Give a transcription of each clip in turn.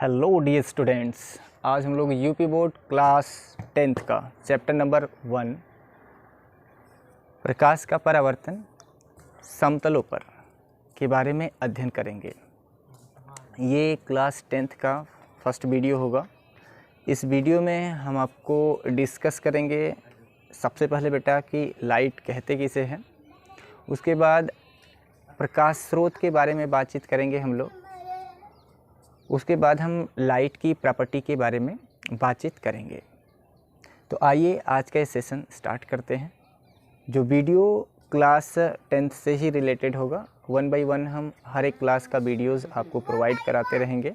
Hello dear students, आज हम लोग यूपी बोर्ड क्लास 10th का चैप्टर नंबर 1 प्रकाश का परावर्तन समतलों पर के बारे में अध्ययन करेंगे। ये क्लास 10th का फर्स्ट वीडियो होगा। इस वीडियो में हम आपको डिस्कस करेंगे सबसे पहले बेटा कि लाइट कहते किसे हैं, उसके बाद प्रकाश स्रोत के बारे में बातचीत करेंगे हम लोग, उसके बाद हम लाइट की प्रॉपर्टी के बारे में बातचीत करेंगे। तो आइए आज का ये सेशन स्टार्ट करते हैं। जो वीडियो क्लास 10th से ही रिलेटेड होगा, 1 बाय 1 हम हर एक क्लास का वीडियोस आपको प्रोवाइड कराते रहेंगे।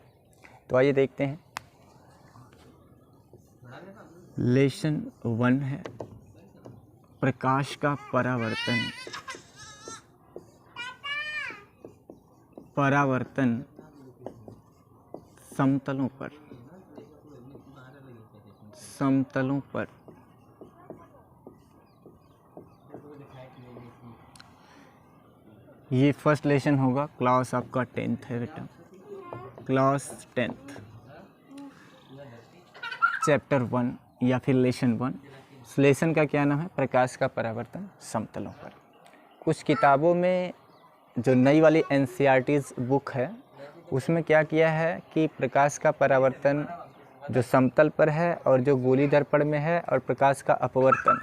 तो आइए देखते हैं। लेसन 1 है प्रकाश का परावर्तन समतलों पर। ये फर्स्ट लेसन होगा। क्लास आपका 10th है बेटा, क्लास 10th चैप्टर 1 या फिर लेसन 1। लेसन का क्या नाम है? प्रकाश का परावर्तन समतलों पर। कुछ किताबों में जो नई वाली एनसीईआरटीज़ बुक है उसमें क्या किया है कि प्रकाश का परावर्तन जो समतल पर है और जो गोली दर्पण में है और प्रकाश का अपवर्तन,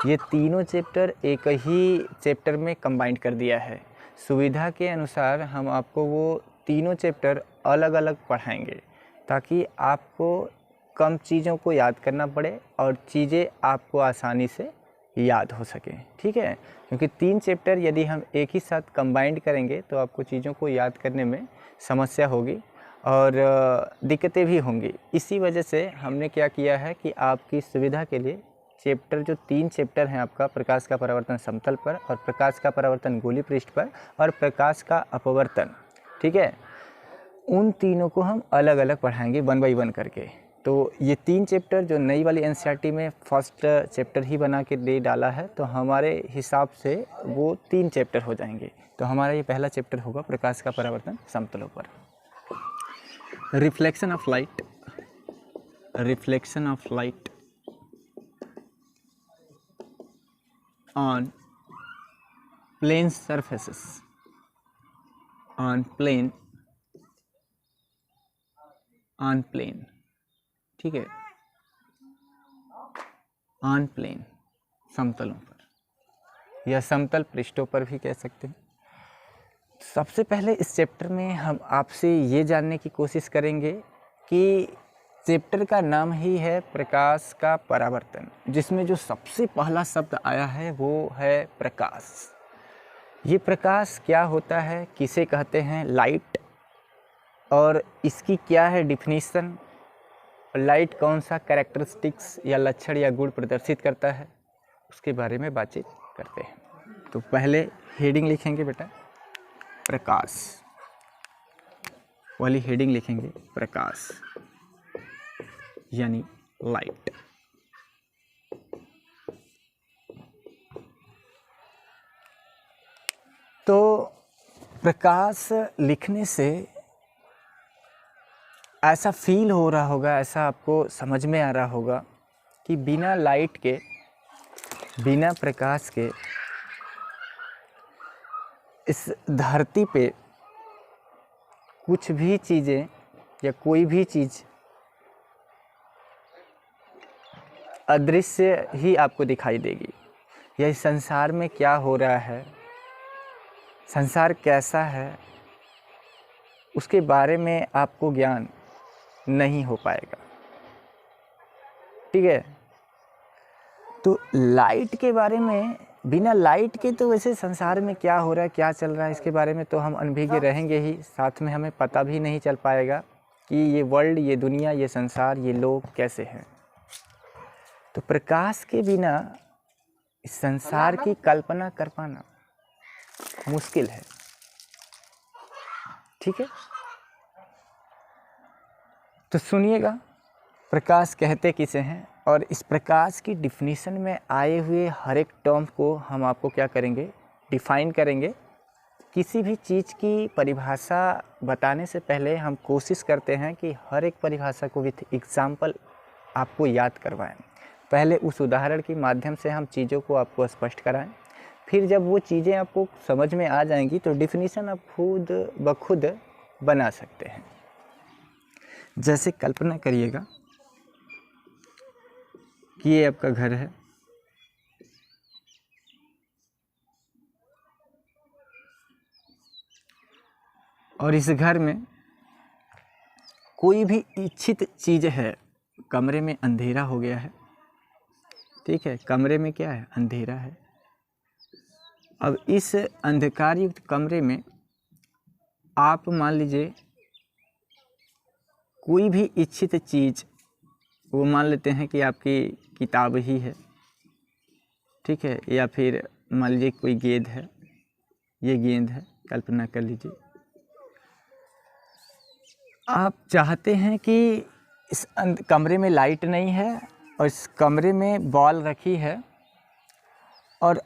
ये तीनों चैप्टर एक ही चैप्टर में कंबाइंड कर दिया है। सुविधा के अनुसार हम आपको वो तीनों चैप्टर अलग अलग पढ़ाएंगे ताकि आपको कम चीज़ों को याद करना पड़े और चीज़ें आपको आसानी से याद हो सके। ठीक है, क्योंकि 3 चैप्टर यदि हम एक ही साथ कंबाइंड करेंगे तो आपको चीज़ों को याद करने में समस्या होगी और दिक्कतें भी होंगी। इसी वजह से हमने क्या किया है कि आपकी सुविधा के लिए चैप्टर जो 3 चैप्टर हैं आपका, प्रकाश का परावर्तन समतल पर और प्रकाश का परावर्तन गोलीय पृष्ठ पर और प्रकाश का अपवर्तन, ठीक है, उन तीनों को हम अलग अलग पढ़ाएंगे 1 बाय 1 करके। तो ये 3 चैप्टर जो नई वाली एनसीईआरटी में फर्स्ट चैप्टर ही बना के दे डाला है, तो हमारे हिसाब से वो 3 चैप्टर हो जाएंगे। तो हमारा ये पहला चैप्टर होगा प्रकाश का परावर्तन समतलों पर। Reflection of light on plane surfaces, on plane, ठीक है, ऑन प्लेन समतलों पर या समतल पृष्ठों पर भी कह सकते हैं। सबसे पहले इस चैप्टर में हम आपसे ये जानने की कोशिश करेंगे कि चैप्टर का नाम ही है प्रकाश का परावर्तन, जिसमें जो सबसे पहला शब्द आया है वो है प्रकाश। ये प्रकाश क्या होता है, किसे कहते हैं? लाइट। और इसकी क्या है डिफिनीशन? लाइट कौन सा कैरेक्टरिस्टिक्स या लक्षण या गुण प्रदर्शित करता है, उसके बारे में बातचीत करते हैं। तो पहले हेडिंग लिखेंगे बेटा, प्रकाश वाली हेडिंग लिखेंगे, प्रकाश यानी लाइट। तो प्रकाश लिखने से ऐसा फील हो रहा होगा, ऐसा आपको समझ में आ रहा होगा कि बिना लाइट के, बिना प्रकाश के इस धरती पे कुछ भी चीज़ें या कोई भी चीज़ अदृश्य ही आपको दिखाई देगी। या इस संसार में क्या हो रहा है, संसार कैसा है, उसके बारे में आपको ज्ञान नहीं हो पाएगा। ठीक है, तो लाइट के बारे में, बिना लाइट के तो वैसे संसार में क्या हो रहा है, क्या चल रहा है, इसके बारे में तो हम अनभिज्ञ रहेंगे ही, साथ में हमें पता भी नहीं चल पाएगा कि ये वर्ल्ड, ये दुनिया, ये संसार, ये लोग कैसे हैं। तो प्रकाश के बिना इस संसार की कल्पना कर पाना मुश्किल है। ठीक है, तो सुनिएगा प्रकाश कहते किसे हैं और इस प्रकाश की डिफिनीशन में आए हुए हर एक टर्म को हम आपको क्या करेंगे, डिफाइन करेंगे किसी भी चीज़ की परिभाषा बताने से पहले हम कोशिश करते हैं कि हर एक परिभाषा को विथ एग्जाम्पल आपको याद करवाएं। पहले उस उदाहरण के माध्यम से हम चीज़ों को आपको स्पष्ट कराएं, फिर जब वो चीज़ें आपको समझ में आ जाएंगी तो डिफिनीशन आप खुद ब खुद बना सकते हैं। जैसे कल्पना करिएगा कि ये आपका घर है और इस घर में कोई भी इच्छित चीज़ है। कमरे में अंधेरा हो गया है, ठीक है, कमरे में क्या है, अंधेरा है। अब इस अंधकार युक्त कमरे में आप मान लीजिए कोई भी इच्छित चीज़, वो मान लेते हैं कि आपकी किताब ही है, ठीक है, या फिर मान लीजिए कोई गेंद है, ये गेंद है, कल्पना कर लीजिए। आप चाहते हैं कि इस कमरे में लाइट नहीं है और इस कमरे में बॉल रखी है और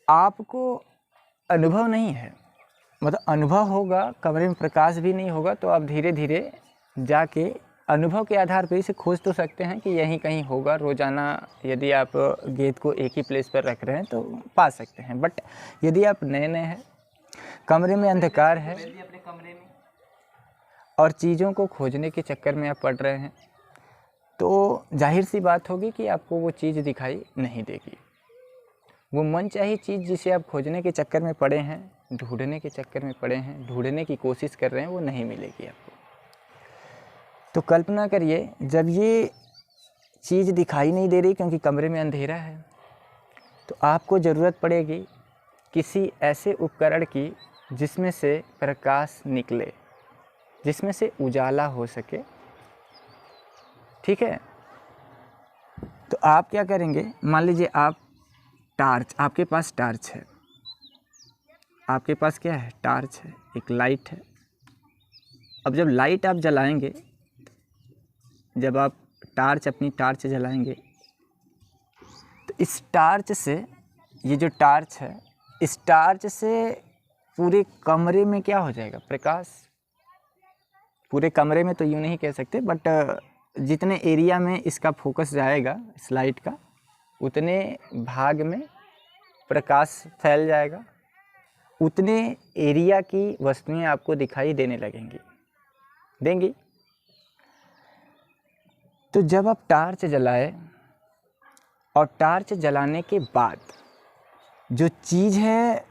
आपको अनुभव नहीं है, मतलब अनुभव होगा, कमरे में प्रकाश भी नहीं होगा, तो आप धीरे धीरे जाके अनुभव के आधार पर इसे खोज तो सकते हैं कि यहीं कहीं होगा। रोज़ाना यदि आप गेंद को एक ही प्लेस पर रख रहे हैं तो पा सकते हैं। बट यदि आप नए नए हैं, कमरे में अंधकार है और चीज़ों को खोजने के चक्कर में आप पड़ रहे हैं, तो जाहिर सी बात होगी कि आपको वो चीज़ दिखाई नहीं देगी। वो मनचाही चीज़ जिसे आप खोजने के चक्कर में पड़े हैं, ढूंढने के चक्कर में पड़े हैं, ढूंढने की कोशिश कर रहे हैं, वो नहीं मिलेगी आपको। तो कल्पना करिए जब ये चीज़ दिखाई नहीं दे रही क्योंकि कमरे में अंधेरा है, तो आपको ज़रूरत पड़ेगी किसी ऐसे उपकरण की जिसमें से प्रकाश निकले, जिसमें से उजाला हो सके, ठीक है। तो आप क्या करेंगे, मान लीजिए आप टार्च, आपके पास टार्च है, आपके पास क्या है, टार्च है, एक लाइट है। अब जब लाइट आप जलाएंगे, जब आप अपनी टार्च जलाएंगे, तो इस टार्च से, ये जो टार्च है, इस टार्च से पूरे कमरे में क्या हो जाएगा, प्रकाश। पूरे कमरे में तो यूँ नहीं कह सकते, बट जितने एरिया में इसका फोकस जाएगा इस लाइट का, उतने भाग में प्रकाश फैल जाएगा, उतने एरिया की वस्तुएं आपको दिखाई देने देंगी। तो जब आप टार्च जलाए और टार्च जलाने के बाद जो चीज़ है,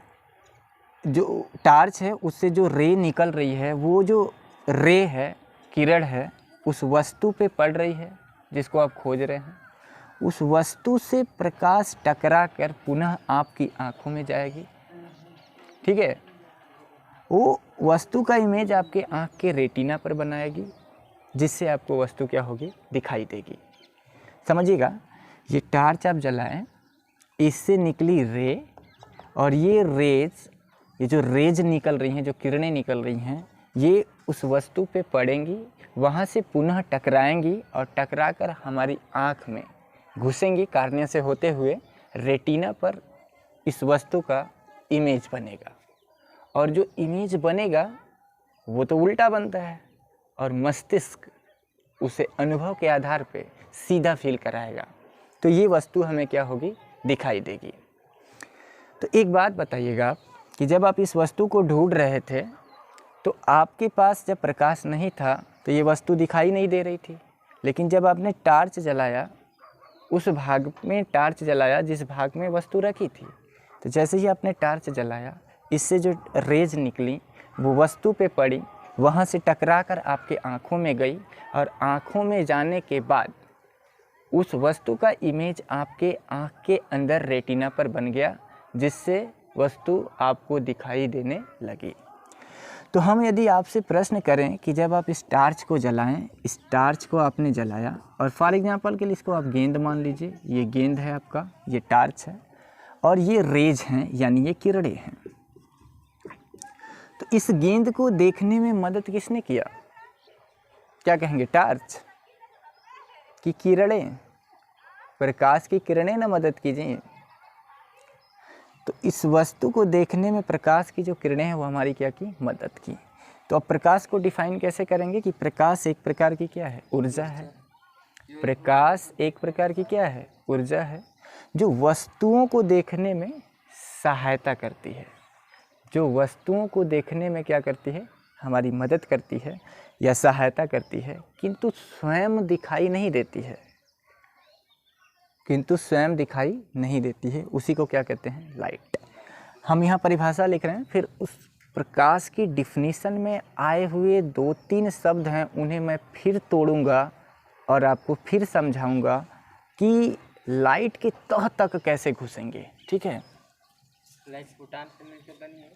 जो टार्च है, उससे जो रे निकल रही है, वो जो रे है, किरण है, उस वस्तु पे पड़ रही है जिसको आप खोज रहे हैं। उस वस्तु से प्रकाश टकरा कर पुनः आपकी आँखों में जाएगी, ठीक है। वो वस्तु का इमेज आपके आँख के रेटिना पर बनाएगी, जिससे आपको वस्तु क्या होगी, दिखाई देगी। समझिएगा, ये टार्च आप जलाएं, इससे निकली रे, और ये रेज, ये जो रेज निकल रही हैं, जो किरणें निकल रही हैं, ये उस वस्तु पे पड़ेंगी, वहाँ से पुनः टकराएंगी और टकराकर हमारी आँख में घुसेंगी, कार्निया से होते हुए रेटिना पर इस वस्तु का इमेज बनेगा। और जो इमेज बनेगा वो तो उल्टा बनता है, और मस्तिष्क उसे अनुभव के आधार पे सीधा फील कराएगा, तो ये वस्तु हमें क्या होगी, दिखाई देगी। तो एक बात बताइएगा आप कि जब आप इस वस्तु को ढूंढ रहे थे, तो आपके पास जब प्रकाश नहीं था तो ये वस्तु दिखाई नहीं दे रही थी, लेकिन जब आपने टार्च जलाया, उस भाग में टार्च जलाया जिस भाग में वस्तु रखी थी, तो जैसे ही आपने टार्च जलाया, इससे जो रेज निकली वो वस्तु पे पड़ी, वहाँ से टकरा कर आपके आँखों में गई, और आँखों में जाने के बाद उस वस्तु का इमेज आपके आँख के अंदर रेटिना पर बन गया, जिससे वस्तु आपको दिखाई देने लगी। तो हम यदि आपसे प्रश्न करें कि जब आप इस टार्च को जलाएं, इस टार्च को आपने जलाया, और फॉर एग्जांपल के लिए इसको आप गेंद मान लीजिए, ये गेंद है आपका, ये टार्च है, और ये रेज हैं, यानी ये किरणें हैं। तो इस गेंद को देखने में मदद किसने किया, क्या कहेंगे, टार्च की किरणें, प्रकाश की किरणें ना मदद कीजिए। तो इस वस्तु को देखने में प्रकाश की जो किरणें हैं वो हमारी क्या की, मदद की। तो अब प्रकाश को डिफाइन कैसे करेंगे कि प्रकाश एक प्रकार की क्या है, ऊर्जा है। प्रकाश एक प्रकार की क्या है, ऊर्जा है, जो वस्तुओं को देखने में सहायता करती है, जो वस्तुओं को देखने में क्या करती है, हमारी मदद करती है या सहायता करती है, किंतु स्वयं दिखाई नहीं देती है, किंतु स्वयं दिखाई नहीं देती है। उसी को क्या कहते हैं, लाइट। हम यहाँ परिभाषा लिख रहे हैं, फिर उस प्रकाश की डिफिनीशन में आए हुए 2-3 शब्द हैं, उन्हें मैं फिर तोड़ूंगा और आपको फिर समझाऊंगा कि लाइट के तह तक कैसे घुसेंगे। ठीक है, लाइट फुटान करने से बनी है,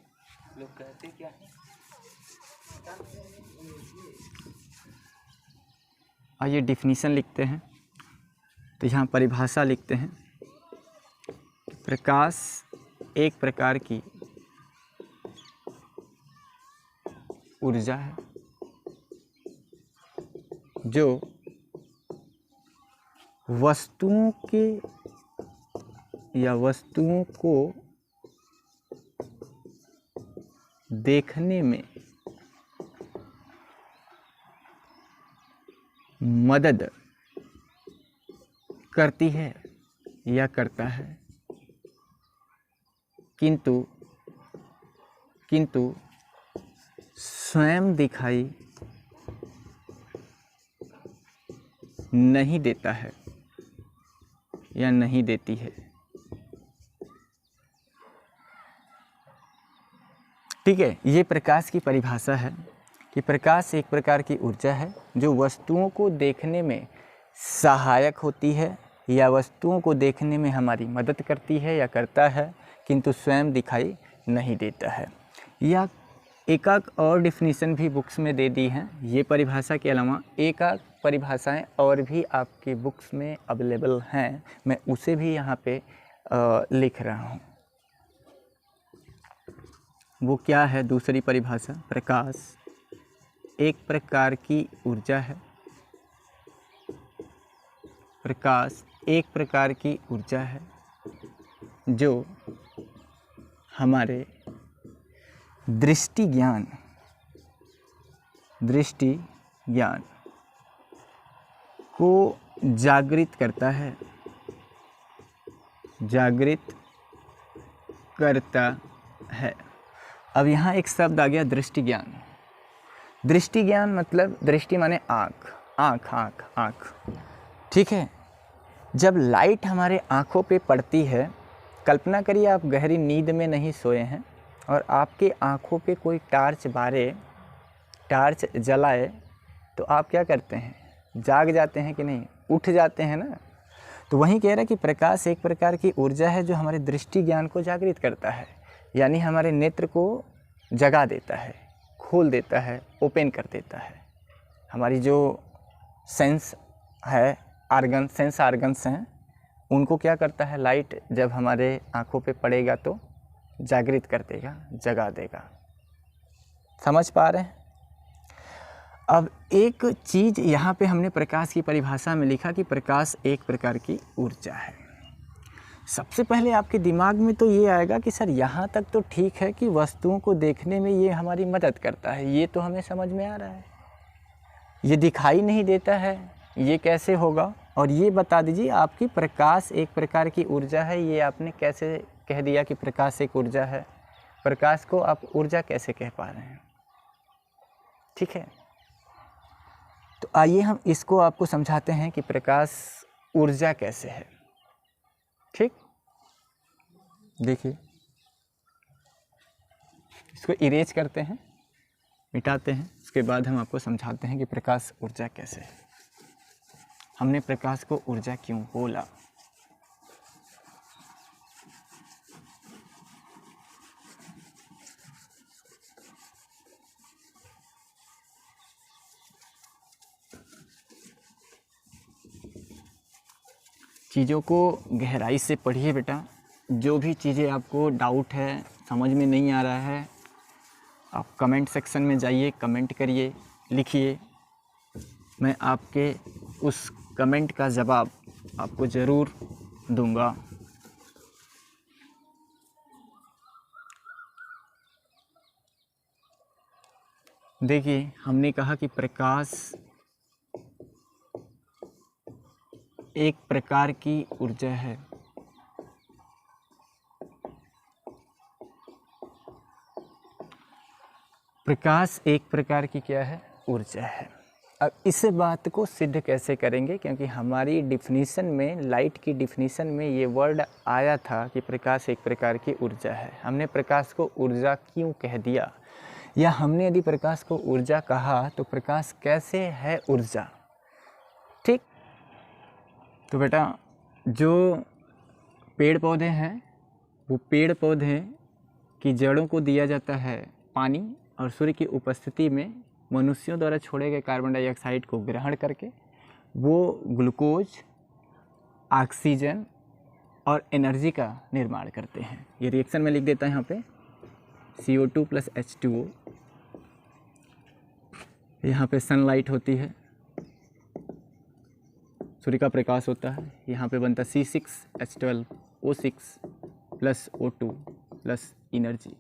लोग कहते क्या है। आइए डिफिनीशन लिखते हैं। तो यहाँ परिभाषा लिखते हैं, प्रकाश एक प्रकार की ऊर्जा है जो वस्तुओं के या वस्तुओं को देखने में मदद करती है या करता है, किंतु स्वयं दिखाई नहीं देता है या नहीं देती है। ठीक है, ये प्रकाश की परिभाषा है कि प्रकाश एक प्रकार की ऊर्जा है जो वस्तुओं को देखने में सहायक होती है या वस्तुओं को देखने में हमारी मदद करती है या करता है, किंतु स्वयं दिखाई नहीं देता है। या एक और डिफिनीशन भी बुक्स में दे दी हैं। ये परिभाषा के अलावा एक परिभाषाएं और भी आपकी बुक्स में अवेलेबल हैं, मैं उसे भी यहाँ पे लिख रहा हूँ। वो क्या है दूसरी परिभाषा, प्रकाश एक प्रकार की ऊर्जा है, प्रकाश एक प्रकार की ऊर्जा है जो हमारे दृष्टि ज्ञान को जागृत करता है, अब यहाँ एक शब्द आ गया दृष्टि ज्ञान। दृष्टि ज्ञान मतलब दृष्टि माने आँख। ठीक है, जब लाइट हमारे आँखों पे पड़ती है, कल्पना करिए आप गहरी नींद में नहीं सोए हैं और आपके आँखों पे कोई टार्च जलाए, तो आप क्या करते हैं, जाग जाते हैं कि नहीं, उठ जाते हैं ना। तो वहीं कह रहा है कि प्रकाश एक प्रकार की ऊर्जा है जो हमारे दृष्टि ज्ञान को जागृत करता है, यानी हमारे नेत्र को जगा देता है, खोल देता है, ओपन कर देता है। हमारी जो सेंस आर्गन्स हैं, उनको क्या करता है, लाइट जब हमारे आँखों पे पड़ेगा तो जागृत कर देगा, जगा देगा। समझ पा रहे हैं? अब एक चीज़ यहाँ पे हमने प्रकाश की परिभाषा में लिखा कि प्रकाश एक प्रकार की ऊर्जा है। सबसे पहले आपके दिमाग में तो ये आएगा कि सर यहाँ तक तो ठीक है कि वस्तुओं को देखने में ये हमारी मदद करता है, ये तो हमें समझ में आ रहा है। ये दिखाई नहीं देता है, ये कैसे होगा? और ये बता दीजिए आपकी प्रकाश एक प्रकार की ऊर्जा है, ये आपने कैसे कह दिया कि प्रकाश एक ऊर्जा है? प्रकाश को आप ऊर्जा कैसे कह पा रहे हैं? ठीक है, तो आइए हम इसको आपको समझाते हैं कि प्रकाश ऊर्जा कैसे है। ठीक, देखिए इसको इरेज करते हैं, मिटाते हैं, उसके बाद हम आपको समझाते हैं कि प्रकाश ऊर्जा कैसे है। हमने प्रकाश को ऊर्जा क्यों बोला? चीज़ों को गहराई से पढ़िए बेटा। जो भी चीज़ें आपको डाउट है, समझ में नहीं आ रहा है, आप कमेंट सेक्शन में जाइए, कमेंट करिए, लिखिए। मैं आपके उस कमेंट का जवाब आपको ज़रूर दूंगा। देखिए, हमने कहा कि प्रकाश एक प्रकार की ऊर्जा है। प्रकाश एक प्रकार की क्या है? ऊर्जा है। अब इस बात को सिद्ध कैसे करेंगे? क्योंकि हमारी डिफिनीशन में, लाइट की डिफिनीशन में ये वर्ड आया था कि प्रकाश एक प्रकार की ऊर्जा है। हमने प्रकाश को ऊर्जा क्यों कह दिया, या हमने यदि प्रकाश को ऊर्जा कहा तो प्रकाश कैसे है ऊर्जा? ठीक, तो बेटा जो पेड़ पौधे हैं, वो पेड़ पौधे की जड़ों को दिया जाता है पानी, और सूर्य की उपस्थिति में मनुष्यों द्वारा छोड़े गए कार्बन डाइऑक्साइड को ग्रहण करके वो ग्लूकोज, ऑक्सीजन और एनर्जी का निर्माण करते हैं। ये रिएक्शन में लिख देता है यहाँ पे CO2 + H2O। यहाँ पे सनलाइट होती है, सूर्य का प्रकाश होता है। यहाँ पे बनता C6H12O6 + O2 + एनर्जी।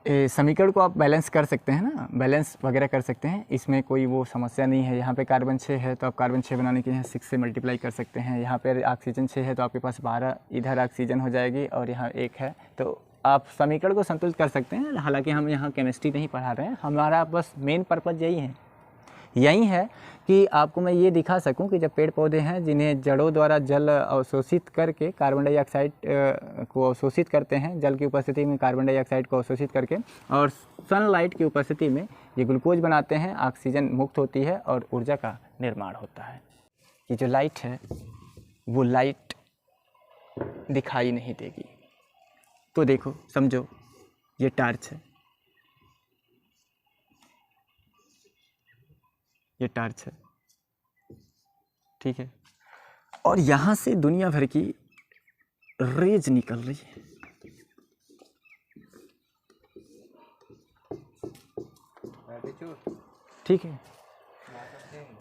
समीकरण को आप बैलेंस कर सकते हैं ना, बैलेंस वगैरह कर सकते हैं, इसमें कोई वो समस्या नहीं है। यहाँ पे कार्बन 6 है तो आप कार्बन 6 बनाने के लिए 6 से मल्टीप्लाई कर सकते हैं। यहाँ पे ऑक्सीजन 6 है तो आपके पास 12 इधर ऑक्सीजन हो जाएगी, और यहाँ 1 है, तो आप समीकरण को संतुलित कर सकते हैं। हालांकि हम यहाँ केमिस्ट्री नहीं पढ़ा रहे हैं, हमारा बस मेन पर्पज़ यही है कि आपको मैं ये दिखा सकूं कि जब पेड़ पौधे हैं जिन्हें जड़ों द्वारा जल अवशोषित करके कार्बन डाइऑक्साइड को अवशोषित करते हैं, जल की उपस्थिति में कार्बन डाइऑक्साइड को अवशोषित करके, और सनलाइट की उपस्थिति में ये ग्लूकोज बनाते हैं, ऑक्सीजन मुक्त होती है और ऊर्जा का निर्माण होता है। ये जो लाइट है वो लाइट दिखाई नहीं देगी। तो देखो, समझो, ये टार्च है, ये टार्च है, ठीक है, और यहाँ से दुनिया भर की रेज निकल रही है। ठीक है,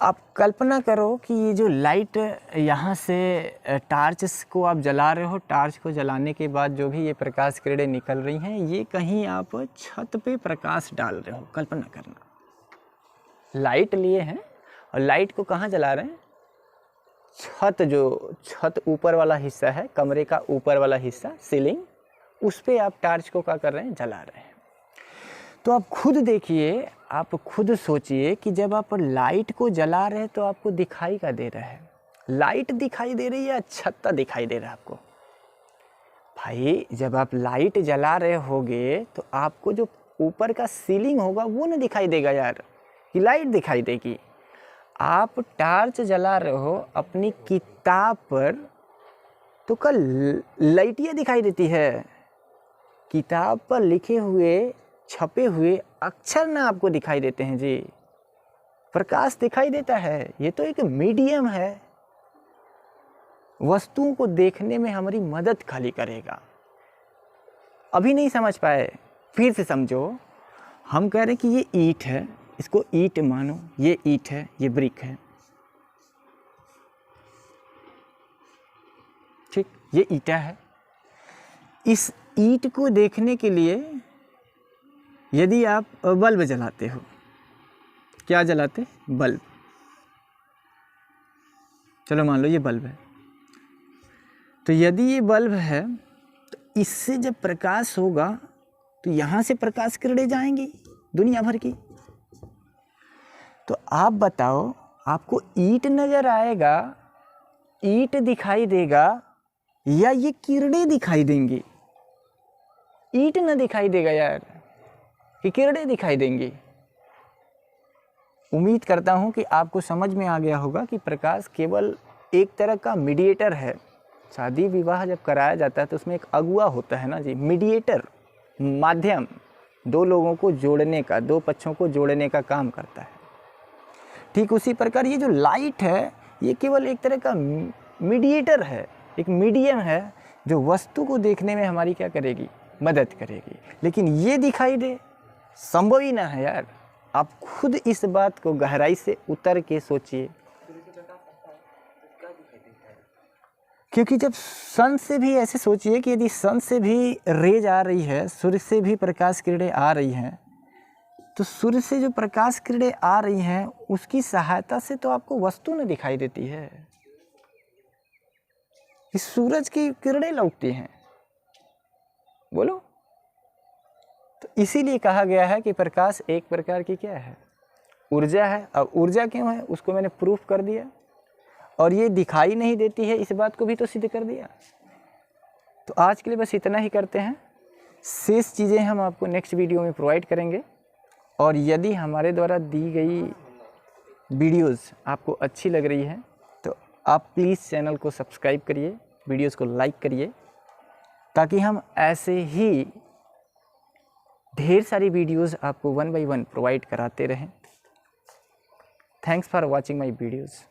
आप कल्पना करो कि ये जो लाइट यहाँ से टार्च को आप जला रहे हो, टार्च को जलाने के बाद जो भी ये प्रकाश किरणें निकल रही हैं, ये कहीं आप छत पे प्रकाश डाल रहे हो। कल्पना करना, लाइट लिए हैं और लाइट को कहाँ जला रहे हैं? छत, जो छत ऊपर वाला हिस्सा है, कमरे का ऊपर वाला हिस्सा, सीलिंग, उस पे आप टार्च को क्या कर रहे हैं? जला रहे हैं। तो आप खुद देखिए, आप खुद सोचिए कि जब आप लाइट को जला रहे हैं तो आपको दिखाई क्या दे रहा है? लाइट दिखाई दे रही है या छत्ता दिखाई दे रहा है आपको? भाई, जब आप लाइट जला रहे होगे तो आपको जो ऊपर का सीलिंग होगा वो ना दिखाई देगा यार, कि लाइट दिखाई देगी। आप टार्च जला रहे हो अपनी किताब पर तो कल लाइटियाँ दिखाई देती है। किताब पर लिखे हुए, छपे हुए अक्षर ना आपको दिखाई देते हैं जी, प्रकाश दिखाई देता है। ये तो एक मीडियम है, वस्तुओं को देखने में हमारी मदद खाली करेगा। अभी नहीं समझ पाए, फिर से समझो। हम कह रहे हैं कि ये ईंट है, इसको ईंट मानो, ये ईंट है, ये ब्रिक है, ठीक, ये ईंटा है। इस ईंट को देखने के लिए यदि आप बल्ब जलाते हो, क्या जलाते? बल्ब। चलो मान लो ये बल्ब है, तो यदि ये बल्ब है तो इससे जब प्रकाश होगा तो यहाँ से प्रकाश किरणें जाएंगी दुनिया भर की। तो आप बताओ, आपको ईंट नजर आएगा, ईंट दिखाई देगा, या ये किरणें दिखाई देंगी? ईंट ना दिखाई देगा यार, कि किरणें दिखाई देंगी। उम्मीद करता हूं कि आपको समझ में आ गया होगा कि प्रकाश केवल एक तरह का मीडिएटर है। शादी विवाह जब कराया जाता है तो उसमें एक अगुआ होता है ना जी, मीडिएटर, माध्यम, दो लोगों को जोड़ने का, दो पक्षों को जोड़ने का काम करता है। ठीक उसी प्रकार ये जो लाइट है, ये केवल एक तरह का मीडिएटर है, एक मीडियम है जो वस्तु को देखने में हमारी क्या करेगी? मदद करेगी। लेकिन ये दिखाई दे, संभव ही ना है यार। आप खुद इस बात को गहराई से उतर के सोचिए। क्योंकि जब सन से भी ऐसे सोचिए कि यदि सन से भी रेज आ रही है, सूर्य से भी प्रकाश किरणें आ रही हैं, तो सूर्य से जो प्रकाश किरणें आ रही हैं उसकी सहायता से तो आपको वस्तु न दिखाई देती है, इस सूरज की किरणें लौटती हैं। बोलो, तो इसीलिए कहा गया है कि प्रकाश एक प्रकार की क्या है, ऊर्जा है। अब ऊर्जा क्यों है उसको मैंने प्रूफ कर दिया, और ये दिखाई नहीं देती है इस बात को भी तो सिद्ध कर दिया। तो आज के लिए बस इतना ही करते हैं, शेष चीज़ें हम आपको नेक्स्ट वीडियो में प्रोवाइड करेंगे। और यदि हमारे द्वारा दी गई वीडियोस आपको अच्छी लग रही है तो आप प्लीज़ चैनल को सब्सक्राइब करिए, वीडियोस को लाइक करिए, ताकि हम ऐसे ही ढेर सारी वीडियोस आपको 1 बाय 1 प्रोवाइड कराते रहें। Thanks for watching my videos.